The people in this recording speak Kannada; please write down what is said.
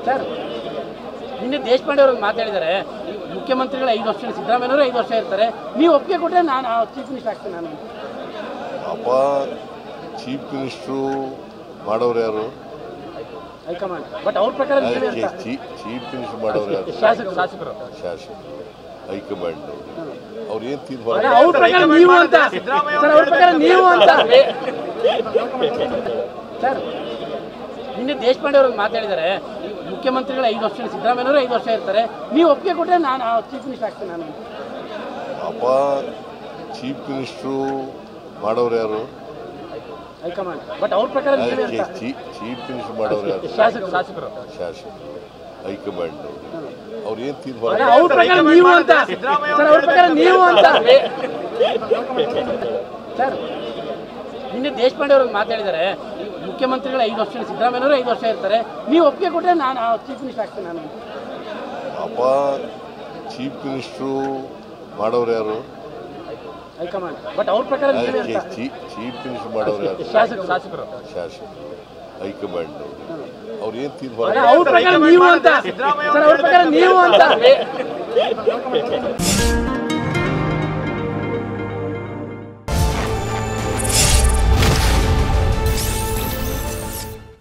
ಸರ್ ನಿನ್ನೆ ದೇಶಪಾಂಡೆ ಅವರು ಮಾತಾಡಿದ್ದಾರೆ, ಮುಖ್ಯಮಂತ್ರಿಗಳು 5 ವರ್ಷ, ಸಿದ್ದರಾಮಯ್ಯವರು 5 ವರ್ಷ ಇರ್ತಾರೆ, ನೀವು ಒಪ್ಪಿಗೆ ಕೊಟ್ಟರೆ ನಾನು ಚೀಫ್ ಮಿನಿಸ್ಟರ್ ಆಗ್ತೇನೆ ನಾನು. ಅಪ್ಪ ಚೀಫ್ ಮಿನಿಸ್ಟ್ರು ಮಾಡೋರು ಯಾರು? ಹೈಕಮಾಂಡ್. ಬಟ್ ಅವ್ರ ಪ್ರಕಾರ ಚೀಫ್ ಮಿನಿಸ್ಟರ್ ಮಾಡೋರು ಯಾರು? ಶಾಸಕರು. ಹೈಕಮಾಂಡ್ ಅವ್ರು ಏನು ತೀರ್ಮಾನ ಅವ್ರ ಪ್ರಕಾರ ನೀವು ಅಂತ ಸರ್, ಅವ್ರ ಪ್ರಕಾರ ನೀವು ಅಂತ ಸರ್ ನಿನ್ನೆ ದೇಶಪಾಂಡೆ ಅವರು ಮಾತಾಡಿದ್ದಾರೆ, ಮುಖ್ಯಮಂತ್ರಿಗಳು 5 ವರ್ಷ, ಸಿದ್ದರಾಮಯ್ಯವರು 5 ವರ್ಷ ಇರ್ತಾರೆ, ನೀವು ಒಪ್ಪಿಗೆ ಕೊಟ್ಟರೆ ನಾನು ಚೀಫ್ ಮಿನಿಸ್ಟರ್ ಆಗ್ತೇನೆ ನಾನು. ಅಪ್ಪ ಚೀಫ್ ಮಿನಿಸ್ಟ್ರು ಮಾಡೋರು ಯಾರು? ಹೈಕಮಾಂಡ್. ಬಟ್ ಅವ್ರ ಪ್ರಕಾರ ಚೀಫ್ ಮಿನಿಸ್ಟರ್ ಮಾಡೋರು ಯಾರು? ಶಾಸಕರು. ಹೈಕಮಾಂಡ್ ಅವ್ರು ಏನು ತೀರ್ಮಾನ ಅವ್ರ ಪ್ರಕಾರ ನೀವು ಅಂತ ಸರ್, ಅವ್ರ ಪ್ರಕಾರ ನೀವು ಅಂತ ಸರ್ ನಿನ್ನೆ ದೇಶಪಾಂಡೆ ಅವರು ಮಾತಾಡಿದ್ದಾರೆ, ಮುಖ್ಯಮಂತ್ರಿಗಳು 5 ವರ್ಷ, ಸಿದ್ದರಾಮಯ್ಯವರು 5 ವರ್ಷ ಇರ್ತಾರೆ, ನೀವು ಒಪ್ಪಿಗೆ ಕೊಟ್ಟರೆ ನಾನು ಚೀಫ್ ಮಿನಿಸ್ಟರ್ ಆಗ್ತೇನೆ ನಾನು. ಅಪ್ಪ ಚೀಫ್ ಮಿನಿಸ್ಟ್ರು ಮಾಡೋರು ಯಾರು? ಹೈಕಮಾಂಡ್. ಬಟ್ ಅವ್ರ ಪ್ರಕಾರ ಚೀಫ್ ಮಿನಿಸ್ಟರ್ ಮಾಡೋರು ಯಾರು? ಶಾಸಕರು. ಹೈಕಮಾಂಡ್ ಅವ್ರು ಏನು ತೀರ್ಮಾನ ಅವ್ರ ಪ್ರಕಾರ ನೀವು ಅಂತ ಸರ್, ಅವ್ರ ಪ್ರಕಾರ ನೀವು ಅಂತ